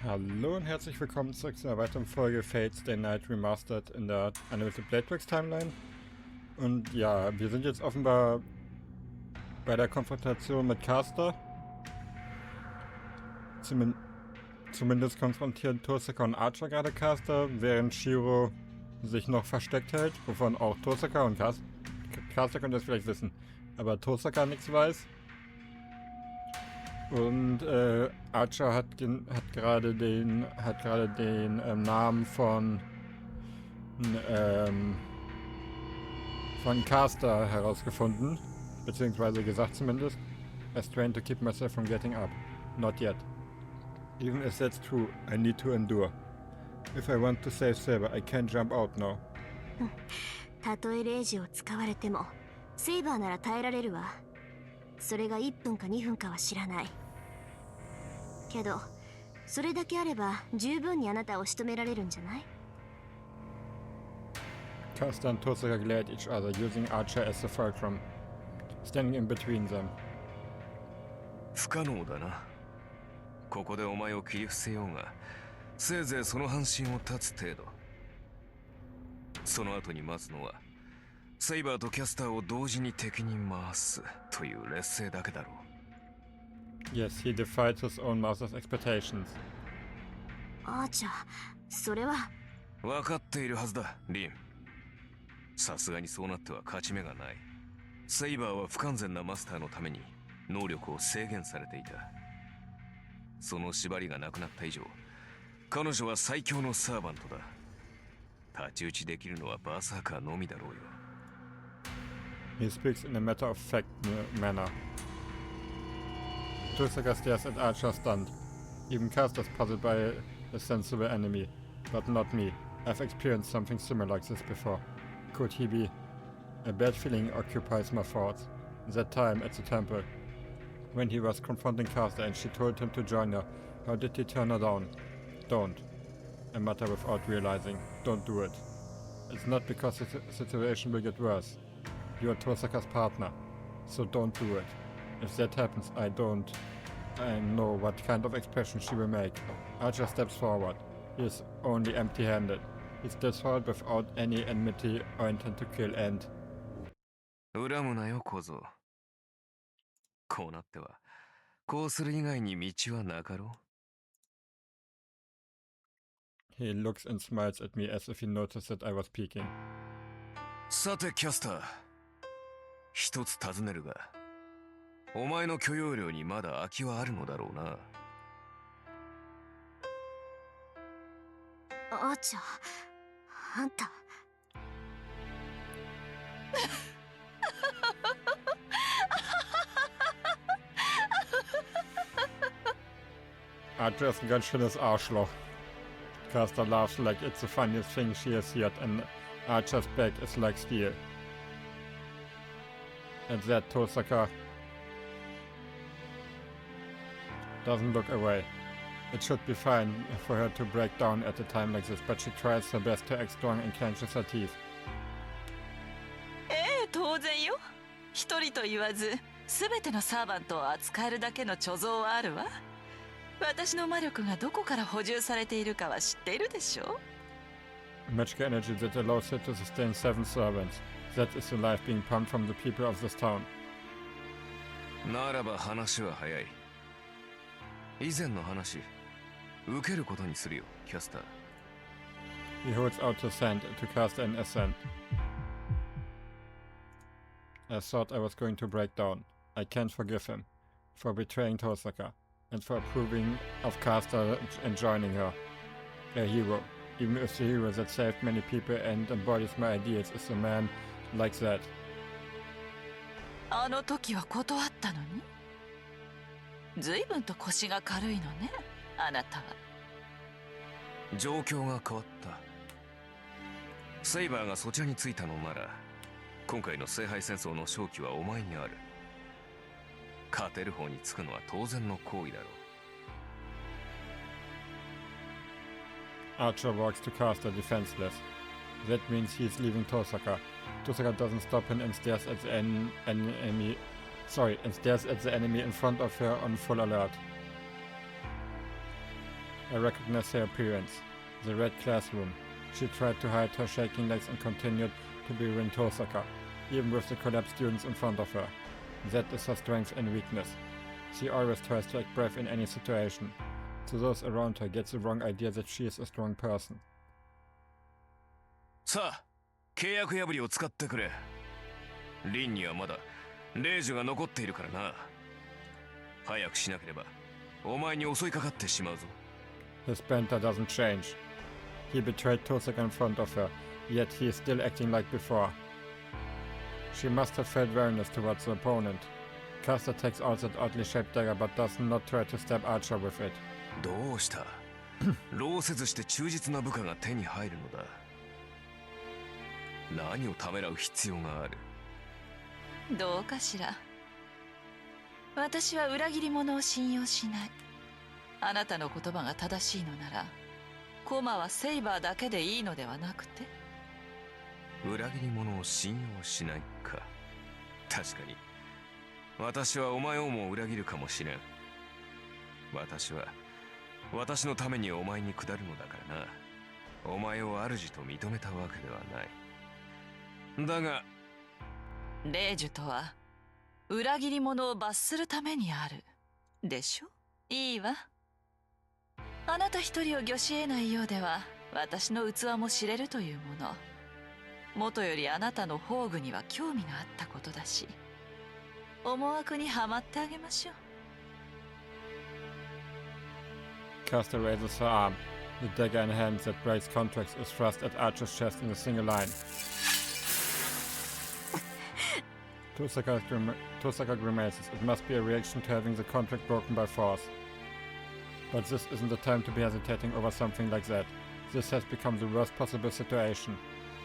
Hallo und herzlich willkommen zurück zu einer weiteren Folge Fate Stay Night Remastered in der Unlimited Bladeworks Timeline. Und ja, wir sind jetzt offenbar bei der Konfrontation mit Caster. Zumindest konfrontieren Tosaka und Archer gerade Caster, während Shiro sich noch versteckt hält, wovon auch Tosaka und Caster könnte das vielleicht wissen, aber Tosaka nichts weiß. Und Archer hat gerade den Namen von Caster herausgefunden, beziehungsweise gesagt zumindest. I strain to keep myself from getting up. Not yet. Even if that's true, I need to endure. If I want to save Saber, I can't jump out now. たとえレイジを使われても、セイバーなら耐えられるわ。それが1分か2分かは知らない。けど、それだけあれば十分にあなたを仕留められるんじゃない？ Caster and Tosaka glare at each other, using Archer as the fulcrum, standing in between them. 不可能だな。ここでお前を切り伏せようが、せいぜいその半身を立つ程度。その後に待つのは、セイバーとキャスターを同時に敵に回すという劣勢だけだろう。Yes, he defied his own master's expectations. アーチャー、それは。分かっているはずだ、リン。さすがにそうなっては勝ち目がない。セイバーは不完全なマスターのために能力を制限されていた。その縛りがなくなった以上、彼女は最強のサーバントだ。太刀打ちできるのはバーサーカーのみだろうよ。He speaks in a matter-of-fact manner. Tosaka stares at Archer stunned. Even Caster's puzzled by a sensible enemy. But not me. I've experienced something similar like this before. Could he be? A bad feeling occupies my thoughts. That time at the temple, when he was confronting Caster and she told him to join her, how did he turn her down? Don't. I mutter without realizing. Don't do it. It's not because the situation will get worse. You are Tosaka's partner, so don't do it. If that happens, I know what kind of expression she will make. Archer steps forward. He is only empty-handed. He steps forward without any enmity or intent to kill and... 恨むなよ、小僧。こうなっては、こうする以外に道はなかろう。He looks and smiles at me as if he noticed that I was peeking. さて、キャスター。一つ尋ねるが、お前の許容量にまだ空きはあるのだろうな。アーチャー、あんた。Archer ist ein ganz schönes Arschloch. Caster laughs like it's the funniest thing she has heard, and Archer's back is like steel. At that, Tosaka doesn't look away. It should be fine for her to break down at a time like this, but she tries her best to act strong and clenches her teeth. 当然よ。一人と言わず、すべてのサーバントを扱えるだけの貯蔵はあるわ。私の魔力がどこから補充されているかは知っているでしょ? Magical energy that allows her to sustain 7 servants. That is the life being pumped from the people of this town. ならば話は早い。以前の話、受けることにするよ、キャスター。He holds out his hand to cast an ascent. I thought I was going to break down. I can't forgive him for betraying Tosaka and for approving of Caster and joining her. A hero, even if the hero that saved many people and embodies my ideals is a man like that. あの時は断ったのに。随分と腰が軽いのね、あなたは。状況が変わった。セイバーがそちらについたのなら、今回の聖杯戦争の勝機はお前にある。勝てる方につくのは当然の行為だろう。Archer walks to Caster defenseless. That means he's leaving Tosaka. Tosaka doesn't stop him and stares at the enemy in front of her on full alert. I recognize her appearance. The red classroom. She tried to hide her shaking legs and continued to berate Tosaka, even with the collapsed students in front of her. That is her strength and weakness. She always tries to act brave in any situation. To those around her gets the wrong idea that she is a strong person. さあ、契約破りを使ってくれ。リンにはまだ令状が残っているからな。早くしなければお前に襲いかかってしまうぞ。His banter doesn't change. He betrayed Tosaka in front of her, yet he is still acting like before. She must have felt wariness towards the opponent. Caster takes out that oddly shaped dagger but does not try to stab Archer with it. どうした？労せずして忠実な部下が手に入るのだ。何をためらう必要がある？どうかしら。私は裏切り者を信用しない。あなたの言葉が正しいのなら、コマはセイバーだけでいいのではなくて？裏切り者を信用しないか。確かに。私はお前をも裏切るかもしれん。私は私のためにお前に下るのだからな。お前を主と認めたわけではない。だが令樹とは裏切り者を罰するためにあるでしょ。いいわ。あなた一人を御し得ないようでは私の器も知れるというもの。元よりあなたの宝具には興味があったことだし、思惑にはまってあげましょう。Caster raises her arm. The dagger in hand that breaks contracts is thrust at Archer's chest in a single line. Tosaka grimaces. It must be a reaction to having the contract broken by force. But this isn't the time to be hesitating over something like that. This has become the worst possible situation.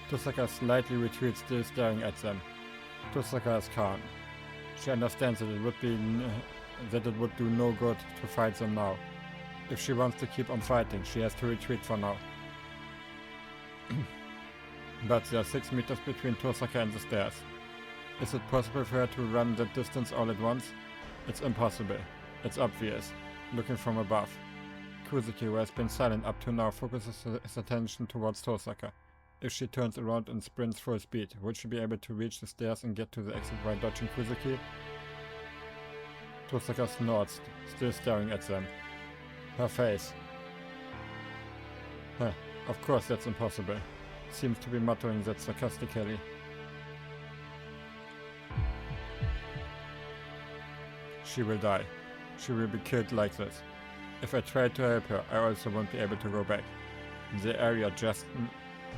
Tosaka slightly retreats, still staring at them. Tosaka is calm. She understands that it would do no good to fight them now. If she wants to keep on fighting, she has to retreat for now. But there are 6 meters between Tosaka and the stairs. Is it possible for her to run that distance all at once? It's impossible. It's obvious. Looking from above. Kuzuki, who has been silent up to now, focuses his attention towards Tosaka. If she turns around and sprints full speed, would she be able to reach the stairs and get to the exit while dodging Kuzuki? Tosaka snorts, still staring at them. Her face. Huh, of course that's impossible. Seems to be muttering that sarcastically. She will die. She will be killed like this. If I try to help her, I also won't be able to go back. The area just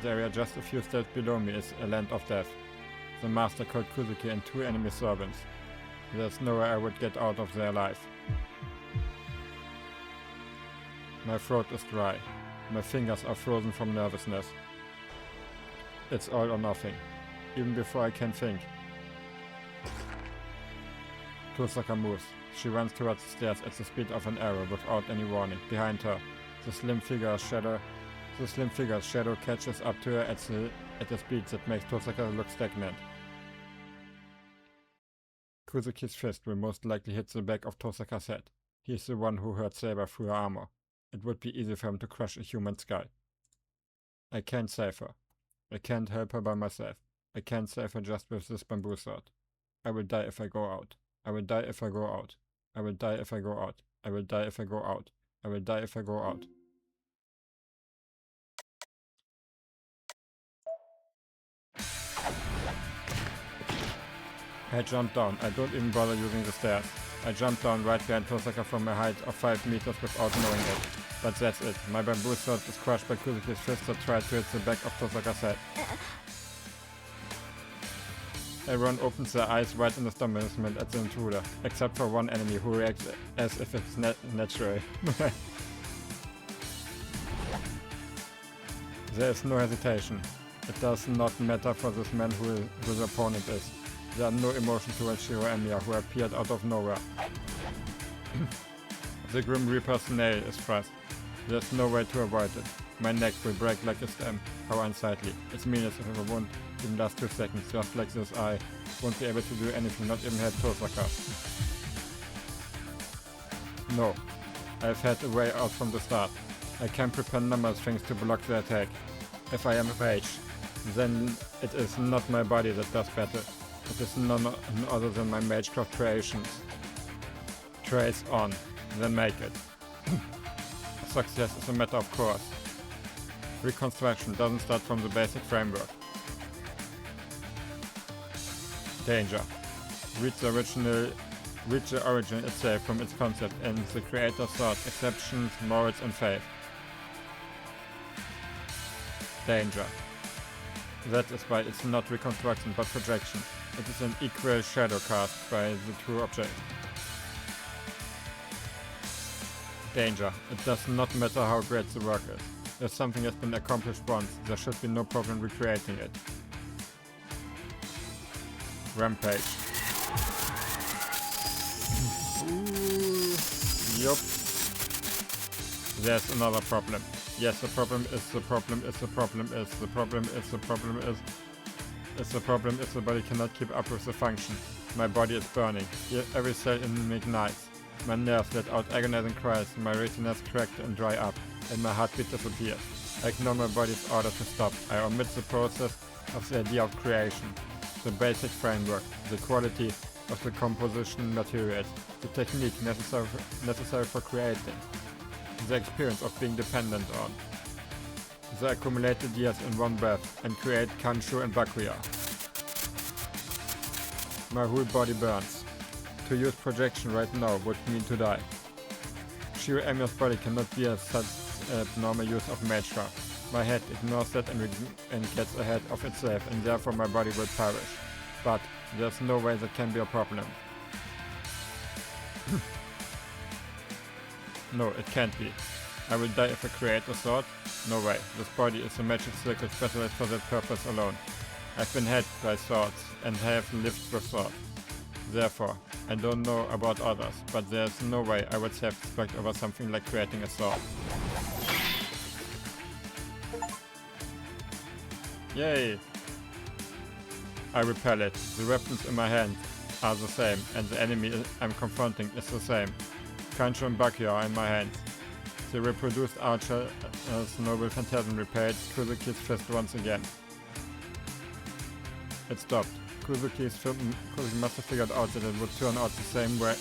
a few steps below me is a land of death. The master called Kuzuki and 2 enemy servants. There's no way I would get out of there alive. My throat is dry. My fingers are frozen from nervousness. It's all or nothing. Even before I can think. Tosaka moves. She runs towards the stairs at the speed of an arrow without any warning. Behind her, the slim figure's shadow catches up to her at a speed that makes Tosaka look stagnant. Kuzuki's fist will most likely hit the back of Tosaka's head. He is the one who hurt Saber through her armor. It would be easy for him to crush a human skull. I can't save her. I can't help her by myself. I can't save her just with this bamboo sword. I will die if I go out. I will die if I go out. I will die if I go out. I will die if I go out. I will die if I go out. I jump down. I don't even bother using the stairs. I jump down right behind Tosaka from a height of 5 meters without knowing it. But that's it. My bamboo sword is crushed by Kuzuki's fist that tried to hit the back of Tosaka's head. Everyone opens their eyes wide in astonishment at the intruder, except for one enemy who reacts as if it's natural. There is no hesitation. It does not matter for this man who the opponent is. There are no emotions towards Shiro Emiya, who appeared out of nowhere. The Grim Reaper's nail is thrust. There's no way to avoid it. My neck will break like a stem. How unsightly. It's meaningless if it won't even last 2 seconds. Just like this, I won't be able to do anything, not even help Tosaka. No. I've had a way out from the start. I can prepare numerous things to block the attack. If I am a mage, then it is not my body that does battle. It is none other than my magecraft creations. Trace on, then make it. Success is a matter of course. Reconstruction doesn't start from the basic framework. Danger. Read the origin itself from its concept and the creator's thoughts, exceptions, morals and faith. Danger. That is why it's not reconstruction but projection. It is an equal shadow cast by the true object. Danger. It does not matter how great the work is. If something has been accomplished once, there should be no problem recreating it. Rampage. Yup. There's another problem. Yes, the problem is the body cannot keep up with the function. My body is burning. Every cell in me ignites. My nerves let out agonizing cries, my retinas cracked and dry up, and my heartbeat disappears. I ignore my body's order to stop. I omit the process of the idea of creation, the basic framework, the quality of the composition materials, the technique necessary for creating, the experience of being dependent on, the accumulated years in one breath, and create Kanshu and Bakuya. My whole body burns. To use projection right now would mean to die. Sheer Amio's body cannot be a such abnormal use of magecraft. My head ignores that and gets ahead of itself, and therefore my body will perish. But there's no way that can be a problem. No, it can't be. I will die if I create a sword? No way. This body is a magic circle specialized for that purpose alone. I've been hit by swords and have lived with swords. Therefore, I don't know about others, but there's no way I would self-destruct over something like creating a sword. Yay! I repel it. The weapons in my hand are the same, and the enemy I'm confronting is the same. Kanshu and Bakuya are in my hands. The reproduced archer's noble phantasm repelled Kuzuki's fist once again. It stopped. Kuzuki must have figured out that it would turn out the same way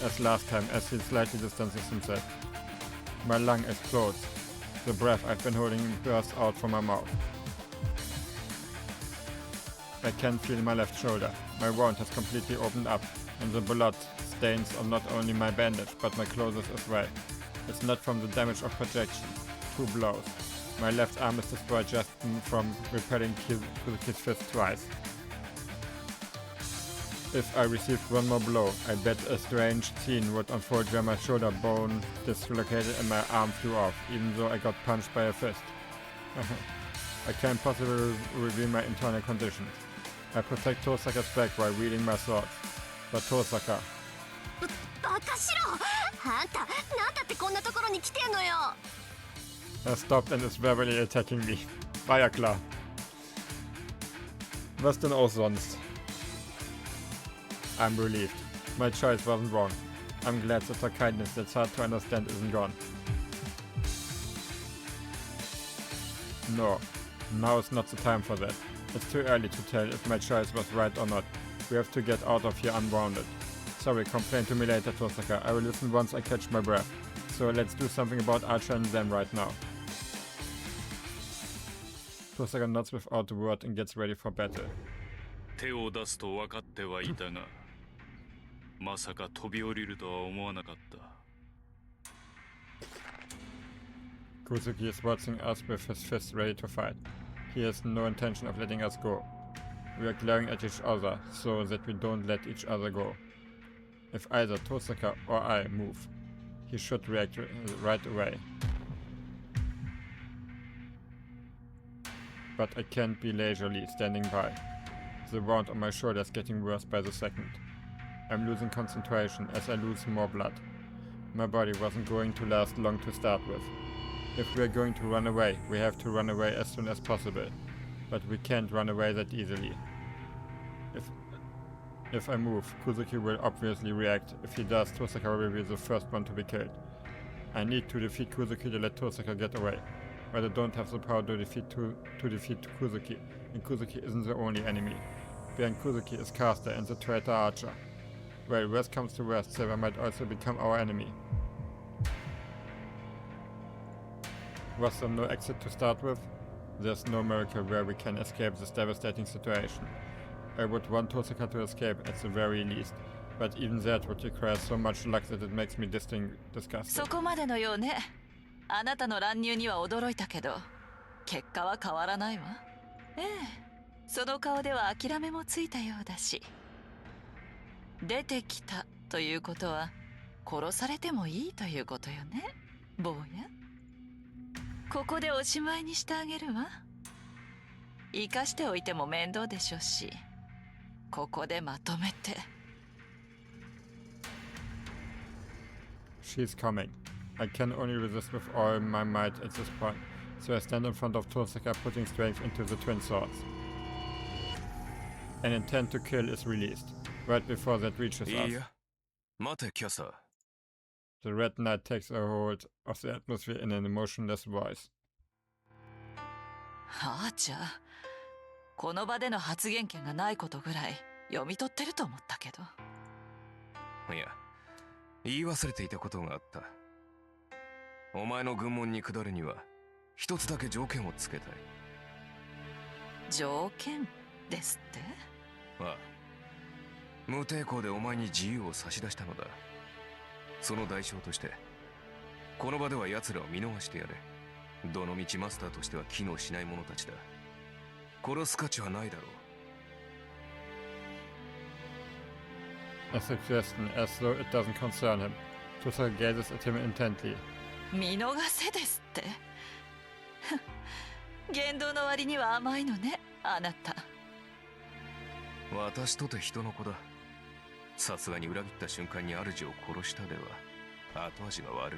as last time, as he slightly distances himself. My lung explodes. The breath I've been holding bursts out from my mouth. I can feel my left shoulder. My wound has completely opened up, and the blood stains on not only my bandage, but my clothes as well. It's not from the damage of projection. 2 blows. My left arm is destroyed just from repelling Kuzuki's fist twice. If I received one more blow, I bet a strange scene would unfold where my shoulder bone dislocated and my arm flew off, even though I got punched by a fist. I can't possibly reveal my internal conditions. I protect Tosaka's back while wielding my swords. But Tosaka... has stopped and is verbally attacking me. War ja klar. Was denn auch sonst? I'm relieved. My choice wasn't wrong. I'm glad that her kindness that's hard to understand isn't gone. No, now is not the time for that. It's too early to tell if my choice was right or not. We have to get out of here unwounded. Sorry, complain to me later, Tosaka. I will listen once I catch my breath. So let's do something about Archer and them right now. Tosaka nods without a word and gets ready for battle. 手を出すと分かってはいたが、まさか飛び降りるとは思わなかった。Kuzuki is watching us with his fists ready to fight. He has no intention of letting us go. We are glaring at each other so that we don't let each other go. If either Tosaka or I move, he should react right away. But I can't be leisurely standing by. The wound on my shoulder is getting worse by the second. I'm losing concentration as I lose more blood. My body wasn't going to last long to start with. If we're going to run away, we have to run away as soon as possible. But we can't run away that easily. If I move, Kuzuki will obviously react. If he does, Tosaka will be the first one to be killed. I need to defeat Kuzuki to let Tosaka get away. But I don't have the power to defeat Kuzuki, and Kuzuki isn't the only enemy. Behind Kuzuki is Caster and the traitor Archer. Well, worst comes to worst, Saber might also become our enemy. Was there no exit to start with? There's no miracle where we can escape this devastating situation. I would want Tosaka to escape at the very least, but even that would require so much luck that it makes me disgusted. そこまでのようね。あなたの乱入には驚いたけど、結果は変わらないわ。ええ、その顔では諦めもついたようだし。出てきたということは、殺されてもいいということよね、坊や。ここでおしまいにしてあげるわ。生かしておいても面倒でしょうし、ここでまとめて。She's coming. I can only resist with all my might at this point, so I stand in front of Tosaka putting strength into the twin swords. An intent to kill is released, right before that reaches us. いや、待てキャサ。 The red knight takes a hold of the atmosphere in an emotionless voice. はあ、じゃあこの場での発言権がないことぐらい読み取ってると思ったけど。いや、言い忘れていたことがあった。お前の軍門に下るには一つだけ条件をつけたい。条件ですって？ああ、無抵抗でお前に自由を差し出したのだ。その代償としてこの場では奴らを見逃してやれ。どのみちマスターとしては機能しない者たちだ。殺す価値はないだろう。 A suggestion, as though it doesn't concern him. Tosaka gazes at him intently. 見逃せですって？言動の割には甘いのね、あなた。私とて人の子だ。さすがに裏切った瞬間に主を殺したでは後味が悪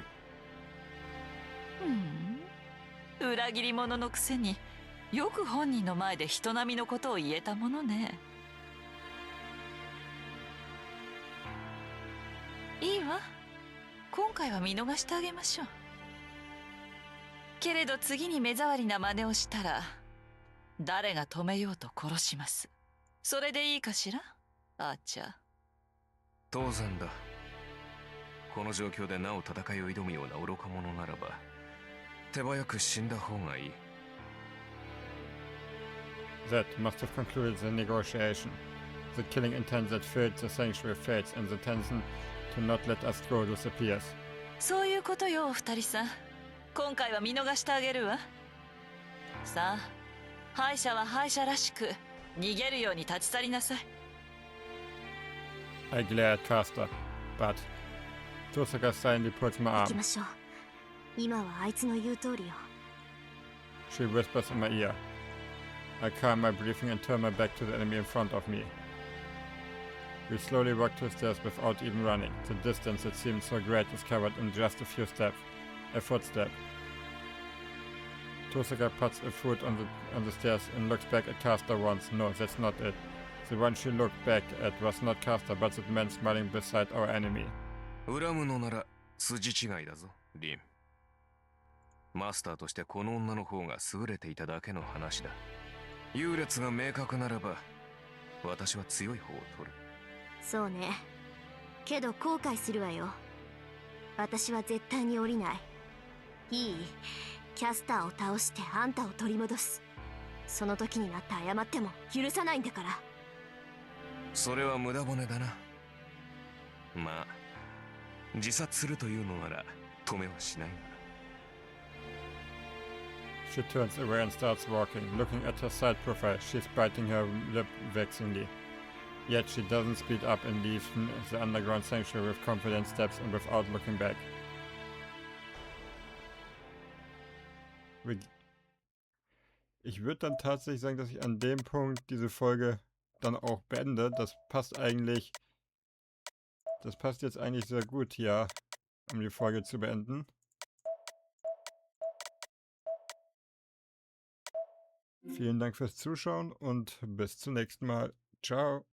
い。裏切り者のくせによく本人の前で人並みのことを言えたものね。いいわ、今回は見逃してあげましょう。けれど次に目障りな真似をしたら誰が止めようと殺します。それでいいかしら、アーチャー。当然だ。この状況でなお戦いを挑むような愚か者ならば手早く死んだ方がいい。 That must have concluded the negotiation. The killing intent that filled the sanctuary fades, and the tension to not let us go disappears. そういうことよ、お二人さん。今回は見逃してあげるわ。さあ、敗者は敗者らしく逃げるように立ち去りなさい。I glare at Caster, but Tosaka silently pulls my 行き arm. ましょう。今はあいつの言う通りよ。 She whispers in my ear. I calm my breathing and turn my back to the enemy in front of me. We slowly walk to the stairs without even running. The distance that seemed so great is covered in just a few steps. A footstep. Tosaka puts a foot on the stairs and looks back at Caster once. No, that's not it. The one she looked back at was not Caster, but the man smiling beside our enemy. 恨むのなら筋違いだぞ、リン。マスターとしてこの女の方が優れていただけの話だ。優劣が明確ならば私は強い方を取る。そうね。けど後悔するわよ。私は絶対に降りない。いい？キャスターを倒してあんたを取り戻す。その時になって謝っても許さないんだから。それは無駄骨だな。まあ自殺するというのなら止めはしないが。 She turns away and starts walking. Looking at her side profile, she's biting her lip vexingly. Yet she doesn't speed up and leaves the underground sanctuary with confident steps and without looking back. Ich würde dann tatsächlich sagen, dass ich an dem Punkt diese Folge dann auch beende. Das passt eigentlich. Das passt jetzt eigentlich sehr gut hier, um die Folge zu beenden. Vielen Dank fürs Zuschauen und bis zum nächsten Mal. Ciao.